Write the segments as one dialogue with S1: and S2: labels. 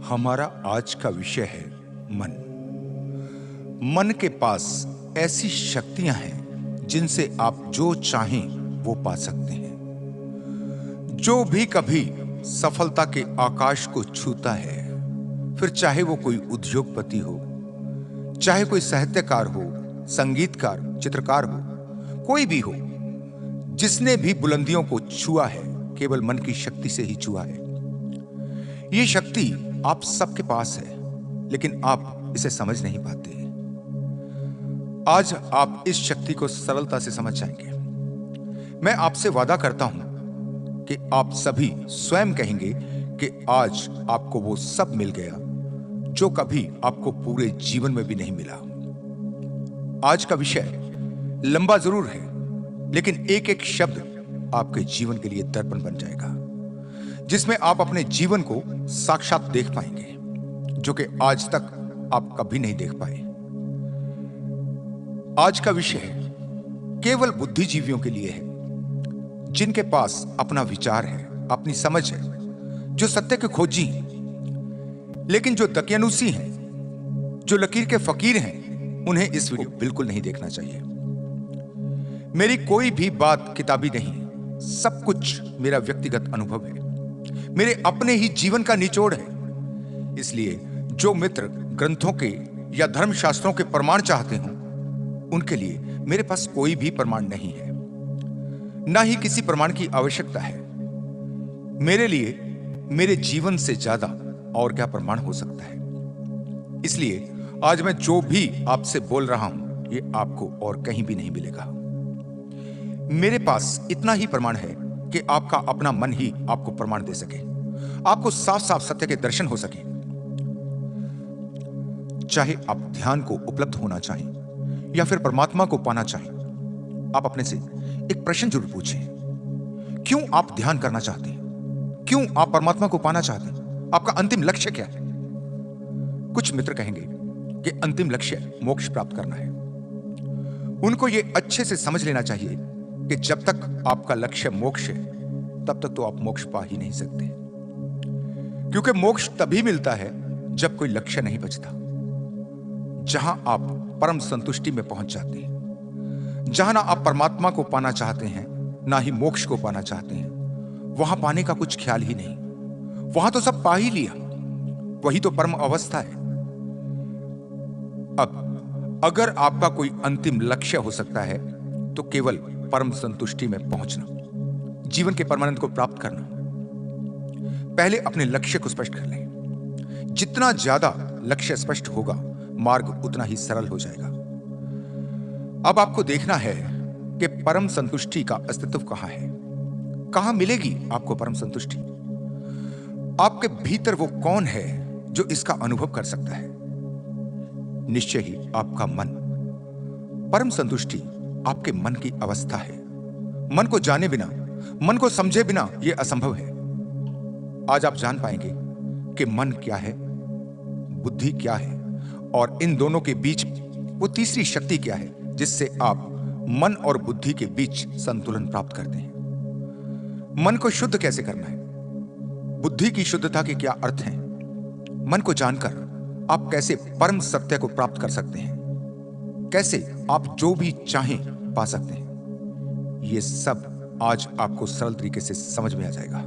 S1: हमारा आज का विषय है मन। मन के पास ऐसी शक्तियां हैं जिनसे आप जो चाहें वो पा सकते हैं। जो भी कभी सफलता के आकाश को छूता है, फिर चाहे वो कोई उद्योगपति हो, चाहे कोई साहित्यकार हो, संगीतकार, चित्रकार हो, कोई भी हो, जिसने भी बुलंदियों को छुआ है केवल मन की शक्ति से ही छुआ है। ये शक्ति आप सबके पास है, लेकिन आप इसे समझ नहीं पाते। आज आप इस शक्ति को सरलता से समझ जाएंगे। मैं आपसे वादा करता हूं कि आप सभी स्वयं कहेंगे कि आज आपको वो सब मिल गया जो कभी आपको पूरे जीवन में भी नहीं मिला। आज का विषय लंबा जरूर है, लेकिन एक एक शब्द आपके जीवन के लिए दर्पण बन जाएगा, जिसमें आप अपने जीवन को साक्षात देख पाएंगे, जो कि आज तक आप कभी नहीं देख पाए। आज का विषय केवल बुद्धिजीवियों के लिए है, जिनके पास अपना विचार है, अपनी समझ है, जो सत्य के खोजी हैं। लेकिन जो दकियानूसी हैं, जो लकीर के फकीर हैं, उन्हें इस वीडियो बिल्कुल नहीं देखना चाहिए। मेरी कोई भी बात किताबी नहीं, सब कुछ मेरा व्यक्तिगत अनुभव है, मेरे अपने ही जीवन का निचोड़ है। इसलिए जो मित्र ग्रंथों के या धर्मशास्त्रों के प्रमाण चाहते हों, उनके लिए मेरे पास कोई भी प्रमाण नहीं है, ना ही किसी प्रमाण की आवश्यकता है। मेरे लिए मेरे जीवन से ज्यादा और क्या प्रमाण हो सकता है। इसलिए आज मैं जो भी आपसे बोल रहा हूं, ये आपको और कहीं भी नहीं मिलेगा। मेरे पास इतना ही प्रमाण है कि आपका अपना मन ही आपको प्रमाण दे सके, आपको साफ साफ सत्य के दर्शन हो सके। चाहे आप ध्यान को उपलब्ध होना चाहें या फिर परमात्मा को पाना चाहें, आप अपने से एक प्रश्न जरूर पूछें। क्यों आप ध्यान करना चाहते हैं? क्यों आप परमात्मा को पाना चाहते हैं? आपका अंतिम लक्ष्य क्या है? कुछ मित्र कहेंगे कि अंतिम लक्ष्य मोक्ष प्राप्त करना है। उनको यह अच्छे से समझ लेना चाहिए कि जब तक आपका लक्ष्य मोक्ष है, तब तक तो आप मोक्ष पा ही नहीं सकते, क्योंकि मोक्ष तभी मिलता है जब कोई लक्ष्य नहीं बचता, जहां आप परम संतुष्टि में पहुंच जाते हैं, जहां ना आप परमात्मा को पाना चाहते हैं, ना ही मोक्ष को पाना चाहते हैं। वहां पाने का कुछ ख्याल ही नहीं, वहां तो सब पा ही लिया, वही तो परम अवस्था है। अब अगर आपका कोई अंतिम लक्ष्य हो सकता है, तो केवल परम संतुष्टि में पहुंचना, जीवन के परमानंद को प्राप्त करना। पहले अपने लक्ष्य को स्पष्ट कर लें। जितना ज्यादा लक्ष्य स्पष्ट होगा, मार्ग उतना ही सरल हो जाएगा। अब आपको देखना है कि परम संतुष्टि का अस्तित्व कहां है, कहां मिलेगी आपको परम संतुष्टि। आपके भीतर वो कौन है जो इसका अनुभव कर सकता है? निश्चय ही आपका मन। परम संतुष्टि आपके मन की अवस्था है। मन को जाने बिना, मन को समझे बिना यह असंभव है। आज आप जान पाएंगे कि मन क्या है, बुद्धि क्या है, और इन दोनों के बीच वो तीसरी शक्ति क्या है, जिससे आप मन और बुद्धि के बीच संतुलन प्राप्त करते हैं। मन को शुद्ध कैसे करना है, बुद्धि की शुद्धता के क्या अर्थ हैं, मन को जानकर आप कैसे परम सत्य को प्राप्त कर सकते हैं, कैसे आप जो भी चाहें पा सकते हैं, ये सब आज आपको सरल तरीके से समझ में आ जाएगा।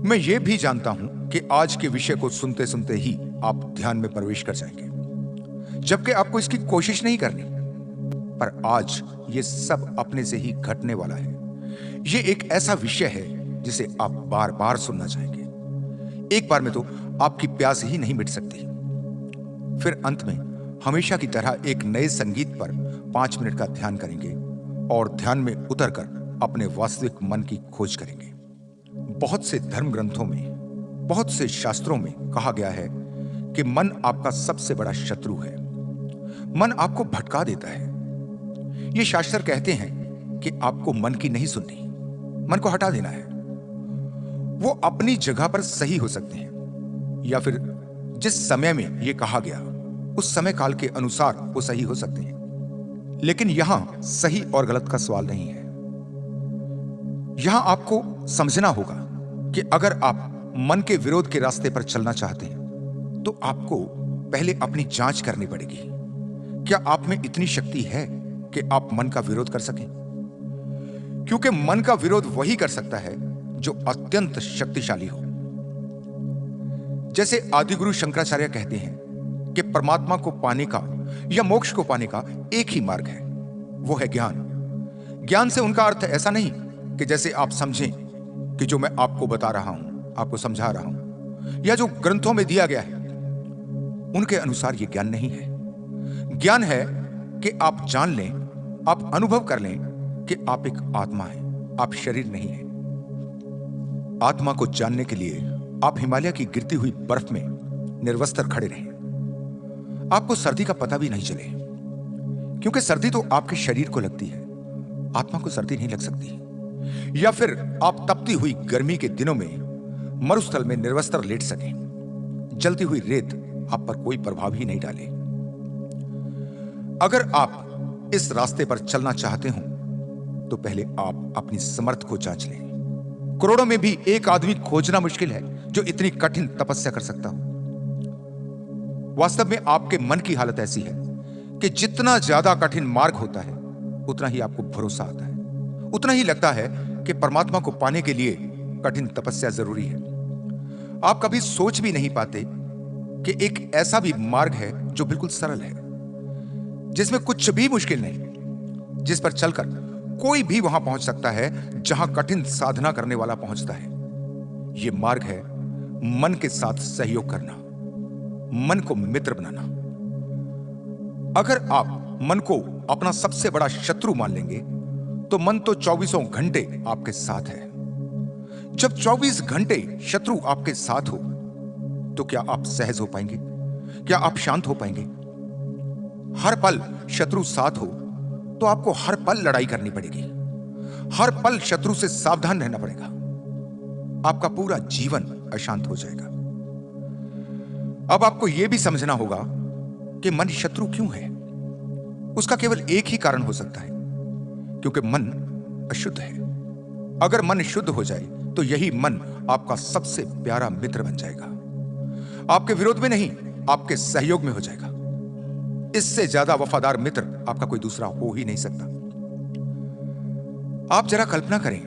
S1: मैं ये भी जानता हूं कि आज के विषय को सुनते सुनते ही आप ध्यान में प्रवेश कर जाएंगे, जबकि आपको इसकी कोशिश नहीं करनी। पर आज ये सब अपने से ही घटने वाला है। ये एक ऐसा विषय है जिसे आप बार बार सुनना चाहेंगे। एक बार में तो आपकी प्यास ही नहीं मिट सकती। फिर अंत में हमेशा की तरह एक नए संगीत पर 5 मिनट का ध्यान करेंगे और ध्यान में उतरकर अपने वास्तविक मन की खोज करेंगे। बहुत से धर्म ग्रंथों में, बहुत से शास्त्रों में कहा गया है कि मन आपका सबसे बड़ा शत्रु है। मन आपको भटका देता है। ये शास्त्र कहते हैं कि आपको मन की नहीं सुननी, मन को हटा देना है। वो अपनी जगह पर सही हो सकते हैं, या फिर जिस समय में यह कहा गया उस समय काल के अनुसार वो सही हो सकते हैं। लेकिन यहां सही और गलत का सवाल नहीं है। यहां आपको समझना होगा कि अगर आप मन के विरोध के रास्ते पर चलना चाहते हैं तो आपको पहले अपनी जांच करनी पड़ेगी। क्या आप में इतनी शक्ति है कि आप मन का विरोध कर सकें? क्योंकि मन का विरोध वही कर सकता है जो अत्यंत शक्तिशाली हो। जैसे आदिगुरु शंकराचार्य कहते हैं कि परमात्मा को पाने का या मोक्ष को पाने का एक ही मार्ग है, वो है ज्ञान। ज्ञान से उनका अर्थ ऐसा नहीं कि जैसे आप समझें कि जो मैं आपको बता रहा हूं, आपको समझा रहा हूं, या जो ग्रंथों में दिया गया है उनके अनुसार यह ज्ञान नहीं है। ज्ञान है कि आप जान लें, आप अनुभव कर लें कि आप एक आत्मा हैं, आप शरीर नहीं हैं। आत्मा को जानने के लिए आप हिमालय की गिरती हुई बर्फ में निर्वस्त्र खड़े रहें। आपको सर्दी का पता भी नहीं चले, क्योंकि सर्दी तो आपके शरीर को लगती है, आत्मा को सर्दी नहीं लग सकती। या फिर आप तपती हुई गर्मी के दिनों में मरुस्थल में निर्वस्त्र लेट सकें, जलती हुई रेत आप पर कोई प्रभाव ही नहीं डाले। अगर आप इस रास्ते पर चलना चाहते हो तो पहले आप अपनी समर्थ को जांच लें। करोड़ों में भी एक आदमी खोजना मुश्किल है जो इतनी कठिन तपस्या कर सकता हो। वास्तव में आपके मन की हालत ऐसी है कि जितना ज्यादा कठिन मार्ग होता है उतना ही आपको भरोसा आता है, उतना ही लगता है कि परमात्मा को पाने के लिए कठिन तपस्या जरूरी है। आप कभी सोच भी नहीं पाते कि एक ऐसा भी मार्ग है जो बिल्कुल सरल है, जिसमें कुछ भी मुश्किल नहीं, जिस पर चलकर कोई भी वहां पहुंच सकता है जहां कठिन साधना करने वाला पहुंचता है। यह मार्ग है मन के साथ सहयोग करना, मन को मित्र बनाना। अगर आप मन को अपना सबसे बड़ा शत्रु मान लेंगे तो मन तो 24 घंटे आपके साथ है। जब 24 घंटे शत्रु आपके साथ हो तो क्या आप सहज हो पाएंगे? क्या आप शांत हो पाएंगे? हर पल शत्रु साथ हो तो आपको हर पल लड़ाई करनी पड़ेगी, हर पल शत्रु से सावधान रहना पड़ेगा। आपका पूरा जीवन अशांत हो जाएगा। अब आपको यह भी समझना होगा कि मन शत्रु क्यों है। उसका केवल एक ही कारण हो सकता है, क्योंकि मन अशुद्ध है। अगर मन शुद्ध हो जाए तो यही मन आपका सबसे प्यारा मित्र बन जाएगा। आपके विरोध में नहीं, आपके सहयोग में हो जाएगा। इससे ज्यादा वफादार मित्र आपका कोई दूसरा हो ही नहीं सकता। आप जरा कल्पना करें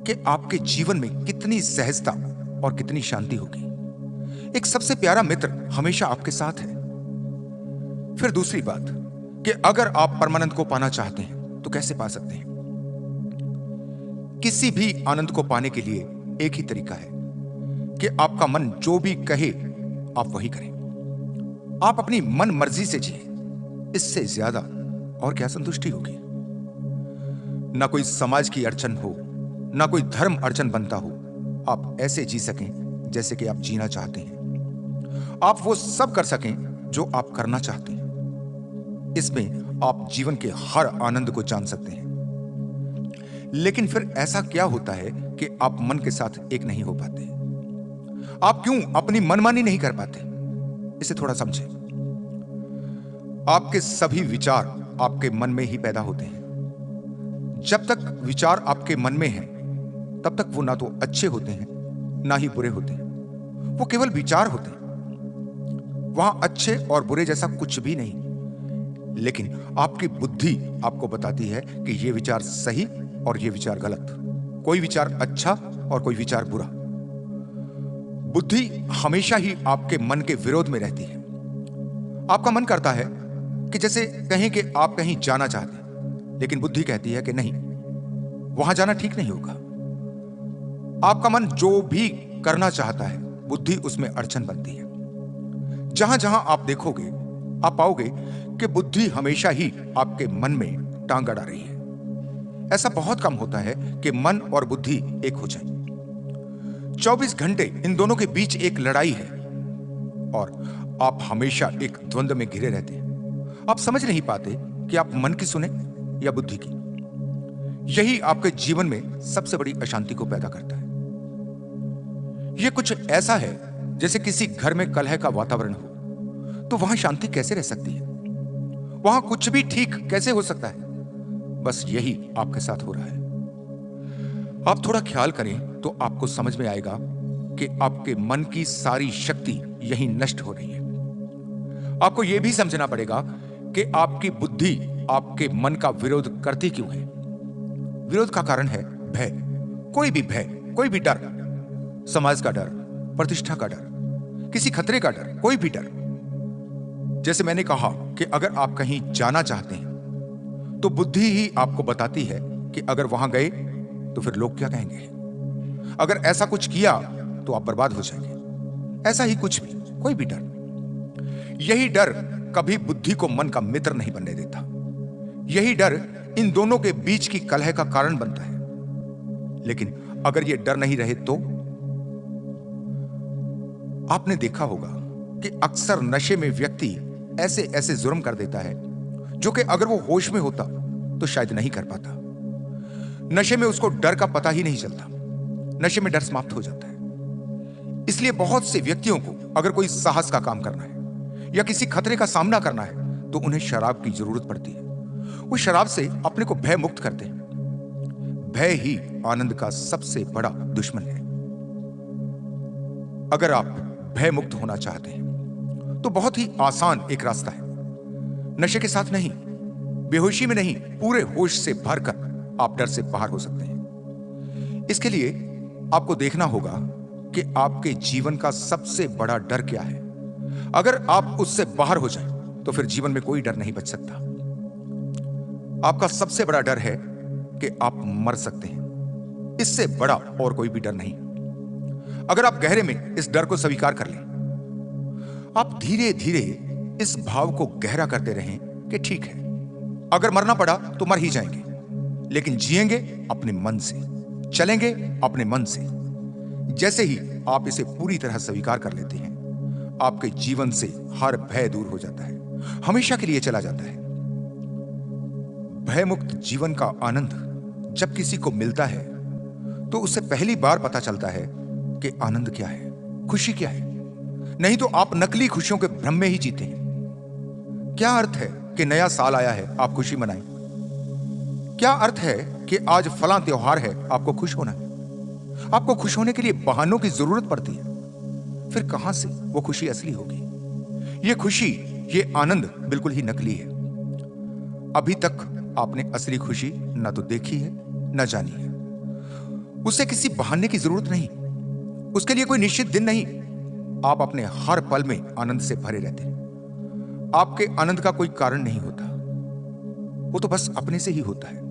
S1: कि आपके जीवन में कितनी सहजता और कितनी शांति होगी। एक सबसे प्यारा मित्र हमेशा आपके साथ है। फिर दूसरी बात कि अगर आप परमानंद को पाना चाहते हैं तो कैसे पा सकते हैं? किसी भी आनंद को पाने के लिए एक ही तरीका है कि आपका मन जो भी कहे आप वही करें। आप अपनी मन मर्जी से जिए। इससे ज्यादा और क्या संतुष्टि होगी? ना कोई समाज की अड़चन हो, ना कोई धर्म अड़चन बनता हो। आप ऐसे जी सकें जैसे कि आप जीना चाहते हैं। आप वो सब कर सकें जो आप करना चाहते हैं। इसमें आप जीवन के हर आनंद को जान सकते हैं। लेकिन फिर ऐसा क्या होता है कि आप मन के साथ एक नहीं हो पाते? आप क्यों अपनी मनमानी नहीं कर पाते? इसे थोड़ा समझें। आपके सभी विचार आपके मन में ही पैदा होते हैं। जब तक विचार आपके मन में हैं, तब तक वो ना तो अच्छे होते हैं ना ही बुरे होते हैं। वो केवल विचार होते हैं। वहां अच्छे और बुरे जैसा कुछ भी नहीं। लेकिन आपकी बुद्धि आपको बताती है कि ये विचार सही और ये विचार गलत, कोई विचार अच्छा और कोई विचार बुरा। बुद्धि हमेशा ही आपके मन के विरोध में रहती है। आपका मन करता है कि जैसे कहें कि आप कहीं जाना चाहते हैं, लेकिन बुद्धि कहती है कि नहीं, वहां जाना ठीक नहीं होगा। आपका मन जो भी करना चाहता है, बुद्धि उसमें अड़चन बनती है। जहां जहां आप देखोगे, आप पाओगे कि बुद्धि हमेशा ही आपके मन में टांग अड़ा रही है। ऐसा बहुत कम होता है कि मन और बुद्धि एक हो जाए। 24 घंटे इन दोनों के बीच एक लड़ाई है और आप हमेशा एक द्वंद्व में घिरे रहते हैं। आप समझ नहीं पाते कि आप मन की सुने या बुद्धि की। यही आपके जीवन में सबसे बड़ी अशांति को पैदा करता है। यह कुछ ऐसा है जैसे किसी घर में कलह का वातावरण हो तो वहां शांति कैसे रह सकती है? वहां कुछ भी ठीक कैसे हो सकता है? बस यही आपके साथ हो रहा है। आप थोड़ा ख्याल करें तो आपको समझ में आएगा कि आपके मन की सारी शक्ति यहीं नष्ट हो रही है। आपको यह भी समझना पड़ेगा कि आपकी बुद्धि आपके मन का विरोध करती क्यों है। विरोध का कारण है भय। कोई भी डर, समाज का डर, प्रतिष्ठा का डर, किसी खतरे का डर, कोई भी डर। जैसे मैंने कहा कि अगर आप कहीं जाना चाहते हैं तो बुद्धि ही आपको बताती है कि अगर वहां गए तो फिर लोग क्या कहेंगे, अगर ऐसा कुछ किया तो आप बर्बाद हो जाएंगे। ऐसा ही कुछ भी, कोई भी डर। यही डर कभी बुद्धि को मन का मित्र नहीं बनने देता। यही डर इन दोनों के बीच की कलह का कारण बनता है। लेकिन अगर यह डर नहीं रहे तो आपने देखा होगा कि अक्सर नशे में व्यक्ति ऐसे ऐसे जुर्म कर देता है जो कि अगर वो होश में होता तो शायद नहीं कर पाता। नशे में उसको डर का पता ही नहीं चलता। नशे में डर समाप्त हो जाता है। इसलिए बहुत से व्यक्तियों को अगर कोई साहस का काम करना है या किसी खतरे का सामना करना है तो उन्हें शराब की जरूरत पड़ती है। वो शराब से अपने को भय मुक्त करते हैं। भय ही आनंद का सबसे बड़ा दुश्मन है। अगर आप भय मुक्त होना चाहते हैं तो बहुत ही आसान एक रास्ता है। नशे के साथ नहीं, बेहोशी में नहीं, पूरे होश से भरकर आप डर से बाहर हो सकते हैं। इसके लिए आपको देखना होगा कि आपके जीवन का सबसे बड़ा डर क्या है। अगर आप उससे बाहर हो जाएं तो फिर जीवन में कोई डर नहीं बच सकता। आपका सबसे बड़ा डर है कि आप मर सकते हैं। इससे बड़ा और कोई भी डर नहीं। अगर आप गहरे में इस डर को स्वीकार कर लें, आप धीरे धीरे इस भाव को गहरा करते रहें कि ठीक है, अगर मरना पड़ा तो मर ही जाएंगे, लेकिन जिएंगे अपने मन से, चलेंगे अपने मन से। जैसे ही आप इसे पूरी तरह स्वीकार कर लेते हैं, आपके जीवन से हर भय दूर हो जाता है, हमेशा के लिए चला जाता है। भयमुक्त जीवन का आनंद जब किसी को मिलता है तो उसे पहली बार पता चलता है कि आनंद क्या है, खुशी क्या है। नहीं तो आप नकली खुशियों के भ्रम में ही जीते हैं। क्या अर्थ है कि नया साल आया है, आप खुशी मनाएं? क्या अर्थ है कि आज फलां त्योहार है, आपको खुश होना है? आपको खुश होने के लिए बहानों की जरूरत पड़ती है। फिर कहां से वो खुशी असली होगी? ये खुशी, ये आनंद बिल्कुल ही नकली है। अभी तक आपने असली खुशी ना तो देखी है ना जानी है। उसे किसी बहाने की जरूरत नहीं, उसके लिए कोई निश्चित दिन नहीं। आप अपने हर पल में आनंद से भरे रहते हैं। आपके आनंद का कोई कारण नहीं होता, वो तो बस अपने से ही होता है।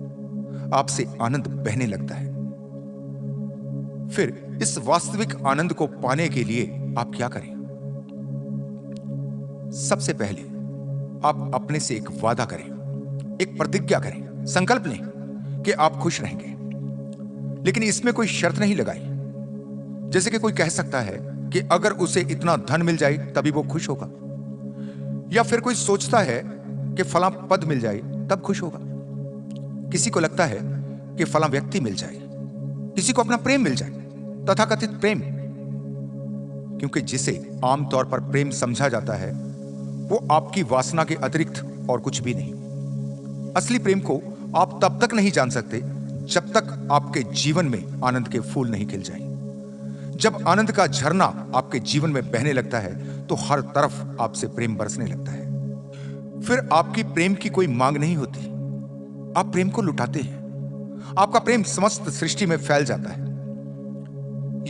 S1: आपसे आनंद बहने लगता है। फिर इस वास्तविक आनंद को पाने के लिए आप क्या करें? सबसे पहले आप अपने से एक वादा करें, एक प्रतिज्ञा करें, संकल्प लें कि आप खुश रहेंगे। लेकिन इसमें कोई शर्त नहीं लगाई। जैसे कि कोई कह सकता है कि अगर उसे इतना धन मिल जाए तभी वो खुश होगा, या फिर कोई सोचता है कि फलां पद मिल जाए तब खुश होगा। किसी को लगता है कि फलां व्यक्ति मिल जाए, किसी को अपना प्रेम मिल जाए, तथाकथित प्रेम। क्योंकि जिसे आमतौर पर प्रेम समझा जाता है वो आपकी वासना के अतिरिक्त और कुछ भी नहीं। असली प्रेम को आप तब तक नहीं जान सकते जब तक आपके जीवन में आनंद के फूल नहीं खिल जाएं। जब आनंद का झरना आपके जीवन में बहने लगता है तो हर तरफ आपसे प्रेम बरसने लगता है। फिर आपकी प्रेम की कोई मांग नहीं होती, आप प्रेम को लुटाते हैं। आपका प्रेम समस्त सृष्टि में फैल जाता है।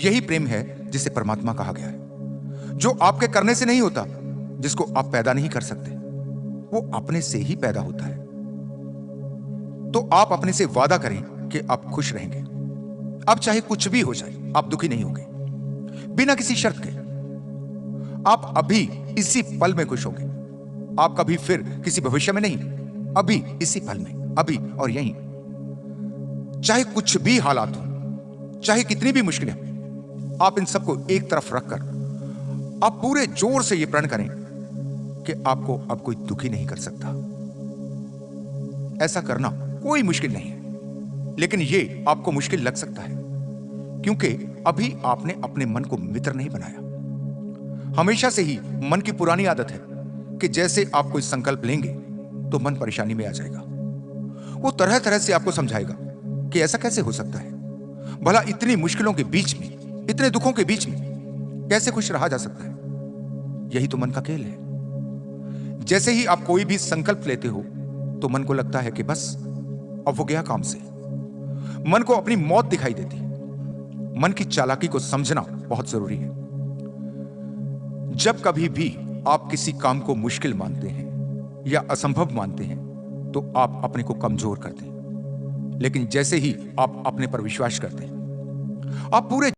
S1: यही प्रेम है जिसे परमात्मा कहा गया है, जो आपके करने से नहीं होता, जिसको आप पैदा नहीं कर सकते, वो अपने से ही पैदा होता है। तो आप अपने से वादा करें कि आप खुश रहेंगे। अब चाहे कुछ भी हो जाए, आप दुखी नहीं होंगे, बिना किसी शर्त के। आप अभी इसी पल में खुश होंगे। आप कभी फिर किसी भविष्य में नहीं, अभी इसी पल में, अभी और यहीं। चाहे कुछ भी हालात हो, चाहे कितनी भी मुश्किलें, आप इन सबको एक तरफ रखकर आप पूरे जोर से यह प्रण करें कि आपको अब कोई दुखी नहीं कर सकता। ऐसा करना कोई मुश्किल नहीं है, लेकिन यह आपको मुश्किल लग सकता है क्योंकि अभी आपने अपने मन को मित्र नहीं बनाया। हमेशा से ही मन की पुरानी आदत है कि जैसे आप कोई संकल्प लेंगे तो मन परेशानी में आ जाएगा। वो तरह तरह से आपको समझाएगा कि ऐसा कैसे हो सकता है, भला इतनी मुश्किलों के बीच में, इतने दुखों के बीच में कैसे खुश रहा जा सकता है? यही तो मन का खेल है। जैसे ही आप कोई भी संकल्प लेते हो तो मन को लगता है कि बस अब वो गया काम से। मन को अपनी मौत दिखाई देती है। मन की चालाकी को समझना बहुत जरूरी है। जब कभी भी आप किसी काम को मुश्किल मानते हैं या असंभव मानते हैं तो आप अपने को कमजोर करते हैं। लेकिन जैसे ही आप अपने पर विश्वास करते हैं, आप पूरे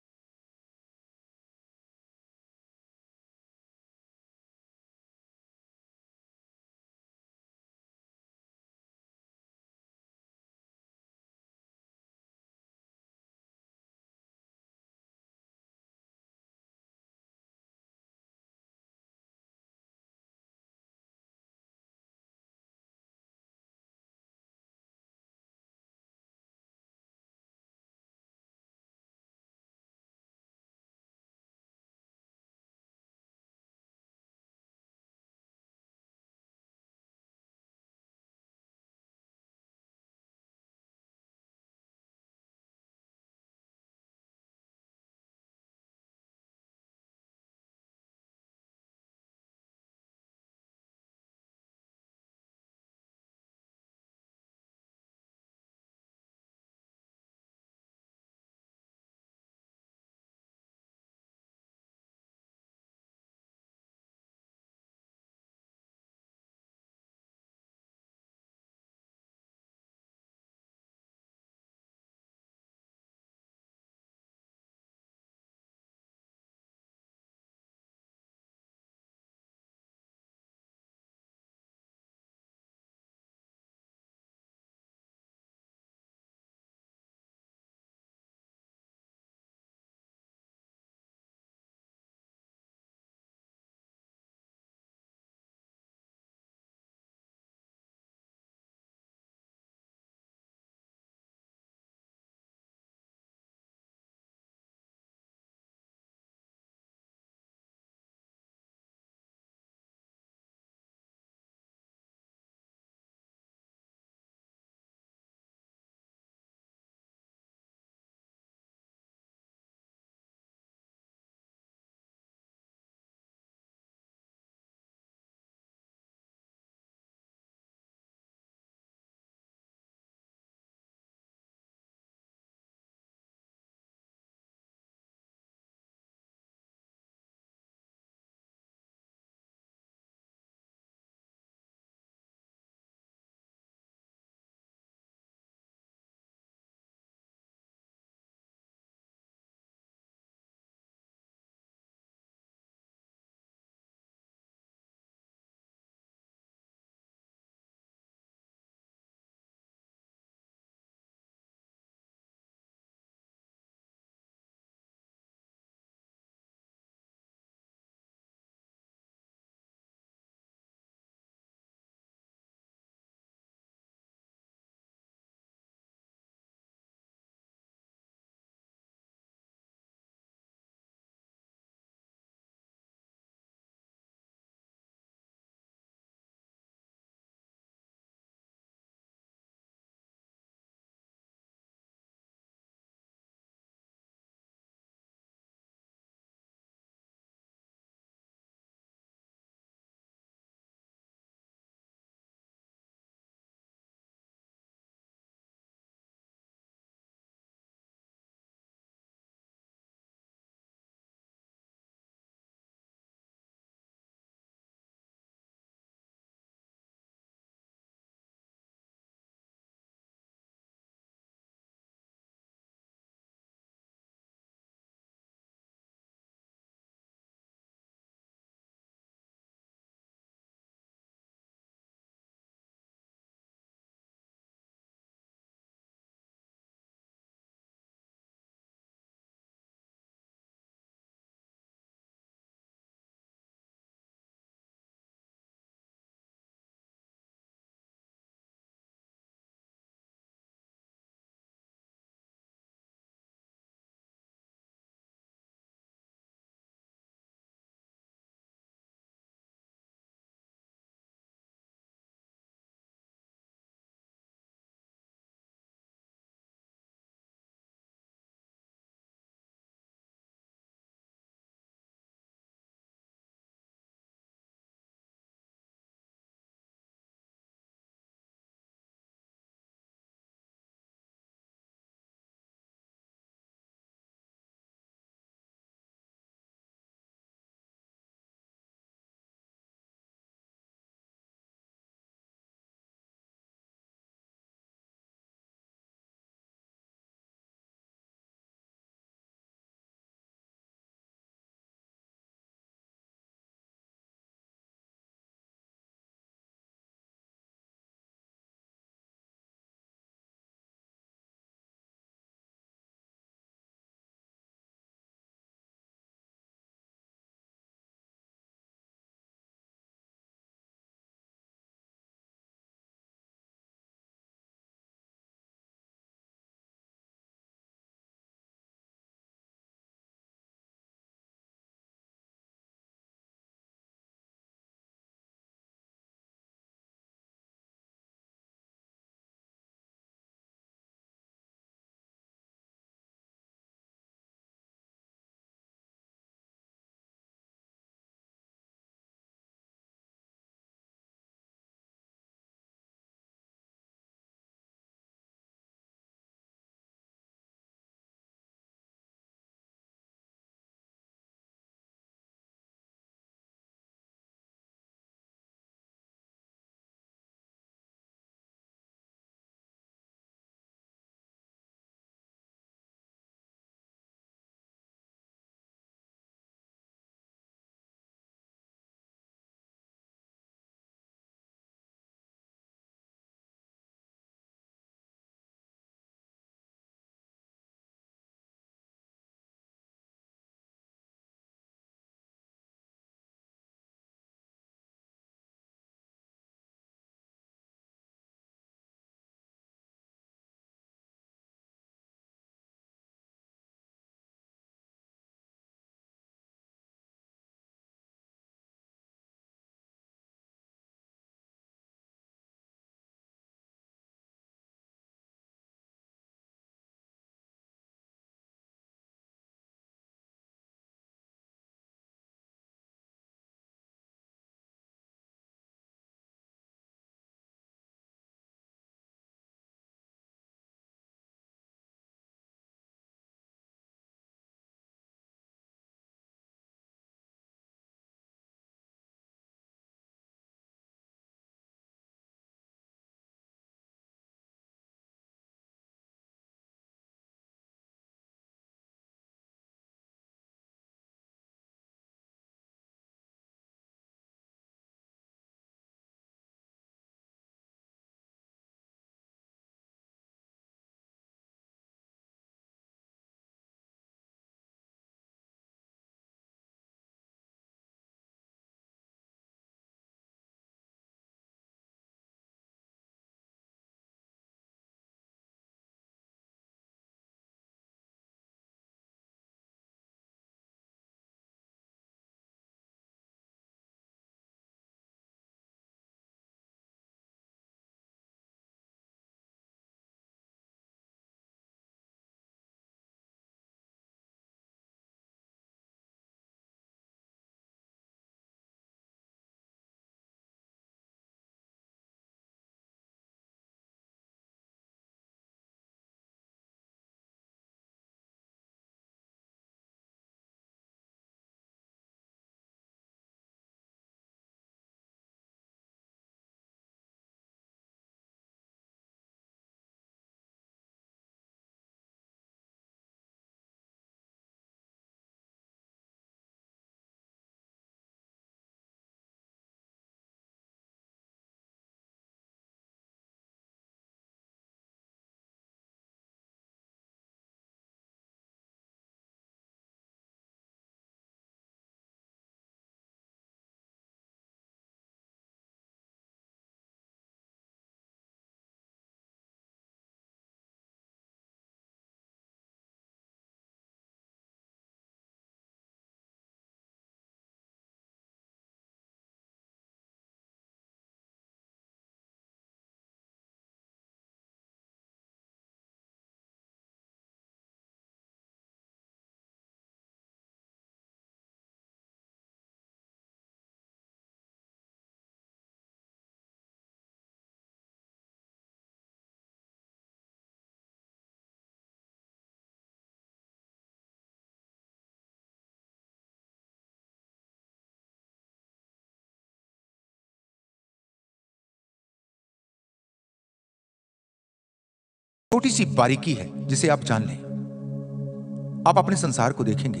S1: छोटी सी बारीकी है जिसे आप जान लें। आप अपने संसार को देखेंगे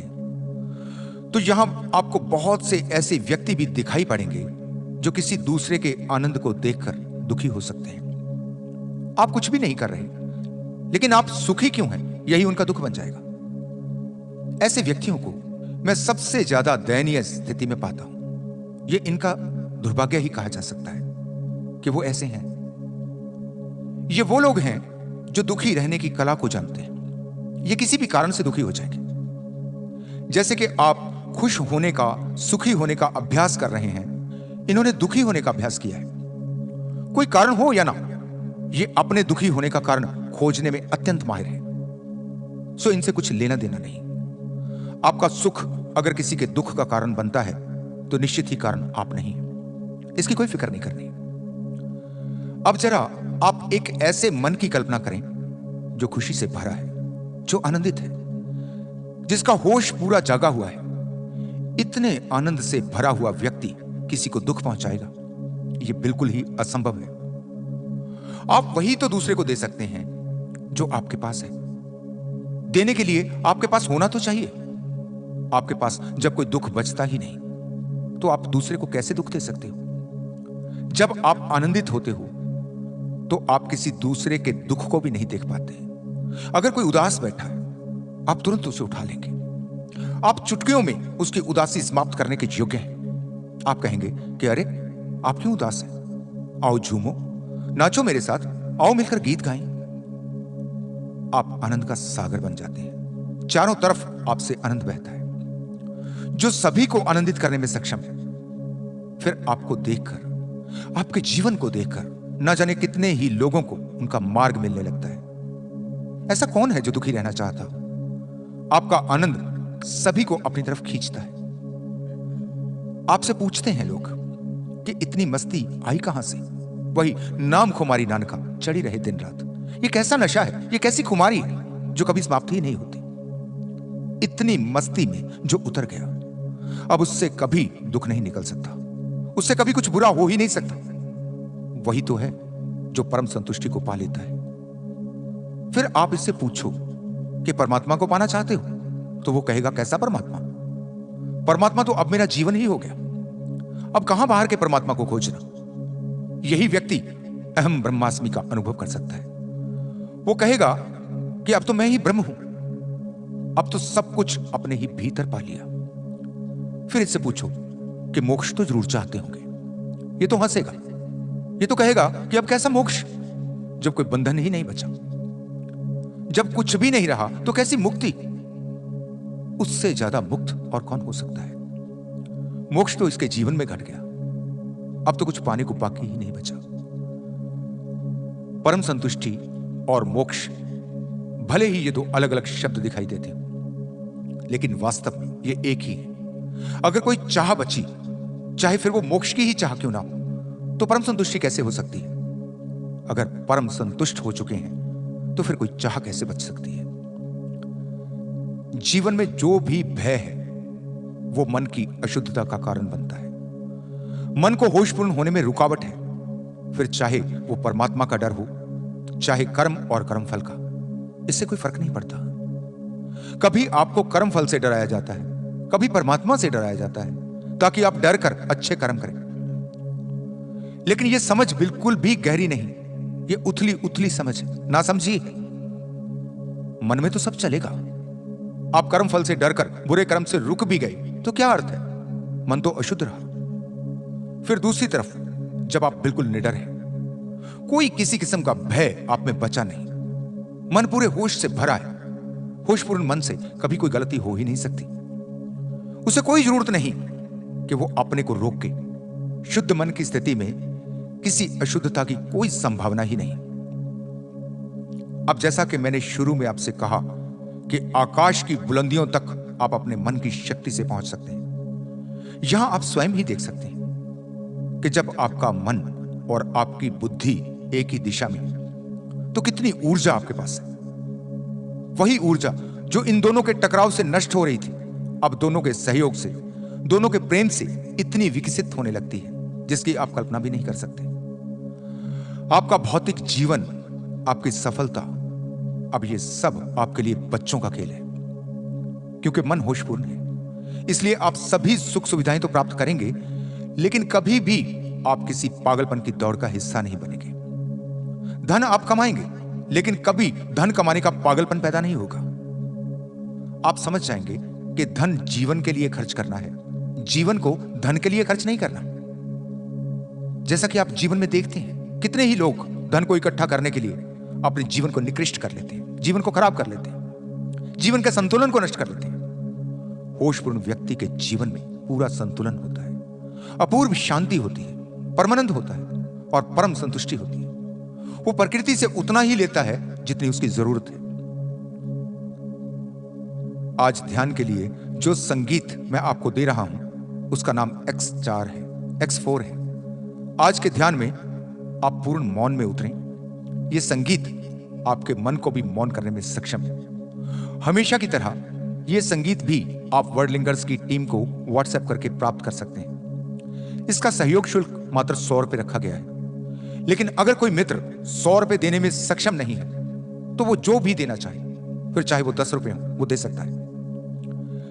S1: तो यहां आपको बहुत से ऐसे व्यक्ति भी दिखाई पड़ेंगे जो किसी दूसरे के आनंद को देखकर दुखी हो सकते हैं। आप कुछ भी नहीं कर रहे, लेकिन आप सुखी क्यों हैं, यही उनका दुख बन जाएगा। ऐसे व्यक्तियों को मैं सबसे ज्यादा दयनीय स्थिति में पाता हूं। यह इनका दुर्भाग्य ही कहा जा सकता है कि वो ऐसे हैं। ये वो लोग हैं जो दुखी रहने की कला को जानते हैं। ये किसी भी कारण से दुखी हो जाएंगे। जैसे कि आप खुश होने का, सुखी होने का अभ्यास कर रहे हैं, इन्होंने दुखी होने का अभ्यास किया है। कोई कारण हो या ना, ये अपने दुखी होने का कारण खोजने में अत्यंत माहिर है। सो इनसे कुछ लेना देना नहीं। आपका सुख अगर किसी के दुख का कारण बनता है तो निश्चित ही कारण आप नहीं, इसकी कोई फिक्र नहीं करनी। अब जरा आप एक ऐसे मन की कल्पना करें जो खुशी से भरा है, जो आनंदित है, जिसका होश पूरा जागा हुआ है। इतने आनंद से भरा हुआ व्यक्ति किसी को दुख पहुंचाएगा, यह बिल्कुल ही असंभव है। आप वही तो दूसरे को दे सकते हैं जो आपके पास है। देने के लिए आपके पास होना तो चाहिए। आपके पास जब कोई दुख बचता ही नहीं तो आप दूसरे को कैसे दुख दे सकते हो? जब आप आनंदित होते हो तो आप किसी दूसरे के दुख को भी नहीं देख पाते। अगर कोई उदास बैठा है, आप तुरंत उसे उठा लेंगे। आप चुटकियों में उसकी उदासी समाप्त करने के योग्य हैं। आप कहेंगे कि अरे आप क्यों उदास हैं? आओ झूमो, नाचो मेरे साथ, आओ मिलकर गीत गाएं। आप आनंद का सागर बन जाते हैं। चारों तरफ आपसे आनंद बहता है जो सभी को आनंदित करने में सक्षम है। फिर आपको देखकर, आपके जीवन को देखकर न जाने कितने ही लोगों को उनका मार्ग मिलने लगता है। ऐसा कौन है जो दुखी रहना चाहता? आपका आनंद सभी को अपनी तरफ खींचता है। आपसे पूछते हैं लोग कि इतनी मस्ती आई कहां से? वही नाम खुमारी नानका चढ़ी रहे दिन रात। ये कैसा नशा है, ये कैसी खुमारी है जो कभी समाप्त ही नहीं होती। इतनी मस्ती में जो उतर गया, अब उससे कभी दुख नहीं निकल सकता, उससे कभी कुछ बुरा हो ही नहीं सकता। वही तो है जो परम संतुष्टि को पा लेता है। फिर आप इससे पूछो कि परमात्मा को पाना चाहते हो, तो वो कहेगा कैसा परमात्मा? परमात्मा तो अब मेरा जीवन ही हो गया, अब कहां बाहर के परमात्मा को खोजना? यही व्यक्ति अहम ब्रह्मास्मि का अनुभव कर सकता है। वो कहेगा कि अब तो मैं ही ब्रह्म हूं, अब तो सब कुछ अपने ही भीतर पा लिया। फिर इससे पूछो कि मोक्ष तो जरूर चाहते होंगे, ये तो हंसेगा। ये तो कहेगा कि अब कैसा मोक्ष, जब कोई बंधन ही नहीं बचा, जब कुछ भी नहीं रहा तो कैसी मुक्ति? उससे ज्यादा मुक्त और कौन हो सकता है? मोक्ष तो इसके जीवन में घट गया, अब तो कुछ पाने को बाकी ही नहीं बचा। परम संतुष्टि और मोक्ष भले ही ये दो अलग अलग शब्द दिखाई देते हो, लेकिन वास्तव में ये एक ही है। अगर कोई चाह बची, चाहे फिर वो मोक्ष की ही चाह क्यों ना हो, तो परम संतुष्टि कैसे हो सकती है? अगर परम संतुष्ट हो चुके हैं तो फिर कोई चाह कैसे बच सकती है? जीवन में जो भी भय है वो मन की अशुद्धता का कारण बनता है। मन को होशपूर्ण होने में रुकावट है। फिर चाहे वो परमात्मा का डर हो, चाहे कर्म और कर्मफल का, इससे कोई फर्क नहीं पड़ता। कभी आपको कर्मफल से डराया जाता है, कभी परमात्मा से डराया जाता है ताकि आप डर कर अच्छे कर्म करें। लेकिन यह समझ बिल्कुल भी गहरी नहीं, यह उथली उथली समझ है, ना समझिए। मन में तो सब चलेगा। आप कर्मफल से डरकर बुरे कर्म से रुक भी गए तो क्या अर्थ है? मन तो अशुद्ध रहा। फिर दूसरी तरफ जब आप बिल्कुल निडर हैं, कोई किसी किस्म का भय आप में बचा नहीं, मन पूरे होश से भरा है, होशपूर्ण मन से कभी कोई गलती हो ही नहीं सकती। उसे कोई जरूरत नहीं कि वो अपने को रोक के। शुद्ध मन की स्थिति में किसी अशुद्धता की कोई संभावना ही नहीं। अब जैसा कि मैंने शुरू में आपसे कहा कि आकाश की बुलंदियों तक आप अपने मन की शक्ति से पहुंच सकते हैं, यहां आप स्वयं ही देख सकते हैं कि जब आपका मन और आपकी बुद्धि एक ही दिशा में, तो कितनी ऊर्जा आपके पास है। वही ऊर्जा जो इन दोनों के टकराव से नष्ट हो रही थी, अब दोनों के सहयोग से, दोनों के प्रेम से इतनी विकसित होने लगती है जिसकी आप कल्पना भी नहीं कर सकते। आपका भौतिक जीवन, आपकी सफलता, अब ये सब आपके लिए बच्चों का खेल है, क्योंकि मन होशपूर्ण है। इसलिए आप सभी सुख सुविधाएं तो प्राप्त करेंगे, लेकिन कभी भी आप किसी पागलपन की दौड़ का हिस्सा नहीं बनेंगे। धन आप कमाएंगे, लेकिन कभी धन कमाने का पागलपन पैदा नहीं होगा। आप समझ जाएंगे कि धन जीवन के लिए खर्च करना है, जीवन को धन के लिए खर्च नहीं करना। जैसा कि आप जीवन में देखते हैं, कितने ही लोग धन को इकट्ठा करने के लिए अपने जीवन को निकृष्ट कर लेते हैं, जीवन को खराब कर लेते हैं, जीवन के संतुलन को नष्ट कर लेते हैं। होशपूर्ण व्यक्ति के जीवन में पूरा संतुलन होता है, अपूर्व शांति होती है, परमानंद होता है और परम संतुष्टि होती है। वो प्रकृति से उतना ही लेता है जितनी उसकी जरूरत है। आज ध्यान के लिए जो संगीत मैं आपको दे रहा हूं, उसका नाम X4 है, X4 है। आज के ध्यान में आप पूर्ण मौन में उतरें। यह संगीत आपके मन को भी मौन करने में सक्षम है। हमेशा की तरह यह संगीत भी आप वर्डलिंगर्स की टीम को व्हाट्सएप करके प्राप्त कर सकते हैं। इसका सहयोग शुल्क मात्र 100 रुपए रखा गया है। लेकिन अगर कोई मित्र 100 रुपए देने में सक्षम नहीं है, तो वो जो भी देना चाहे, फिर चाहे वो 10 रुपए हो, वो दे सकता है।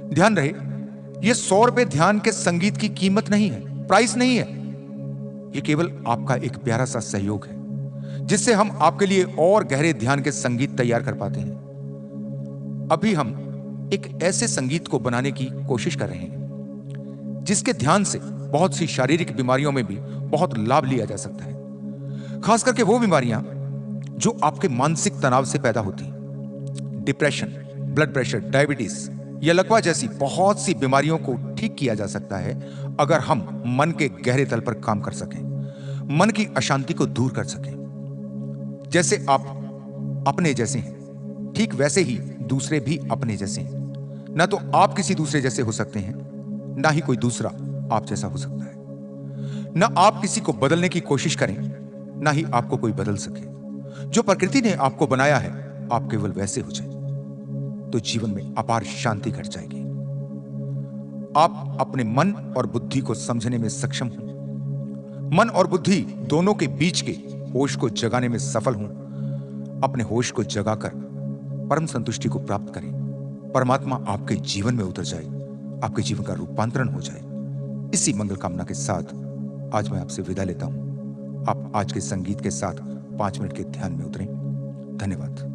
S1: ध्यान रहे, ये 100 रुपए ध्यान के संगीत की कीमत नहीं है, प्राइस नहीं है। ये केवल आपका एक प्यारा सा सहयोग है, जिससे हम आपके लिए और गहरे ध्यान के संगीत तैयार कर पाते हैं। अभी हम एक ऐसे संगीत को बनाने की कोशिश कर रहे हैं, जिसके ध्यान से बहुत सी शारीरिक बीमारियों में भी बहुत लाभ लिया जा सकता है। खास करके वो बीमारियां जो आपके मानसिक तनाव से पैदा होती हैं। डिप्रेशन, ब्लड प्रेशर, डायबिटीज या लकवा जैसी बहुत सी बीमारियों को ठीक किया जा सकता है, अगर हम मन के गहरे तल पर काम कर सकें, मन की अशांति को दूर कर सकें। जैसे आप अपने जैसे हैं, ठीक वैसे ही दूसरे भी अपने जैसे हैं। ना तो आप किसी दूसरे जैसे हो सकते हैं, ना ही कोई दूसरा आप जैसा हो सकता है। ना आप किसी को बदलने की कोशिश करें, ना ही आपको कोई बदल सके। जो प्रकृति ने आपको बनाया है, आप केवल वैसे हो जाए तो जीवन में अपार शांति घट जाएगी। आप अपने मन और बुद्धि को समझने में सक्षम हो। मन और बुद्धि दोनों के बीच के होश को जगाने में सफल हो। अपने होश को जगाकर परम संतुष्टि को प्राप्त करें। परमात्मा आपके जीवन में उतर जाए, आपके जीवन का रूपांतरण हो जाए। इसी मंगल कामना के साथ आज मैं आपसे विदा लेता हूं। आप आज के संगीत के साथ 5 मिनट के ध्यान में उतरें। धन्यवाद।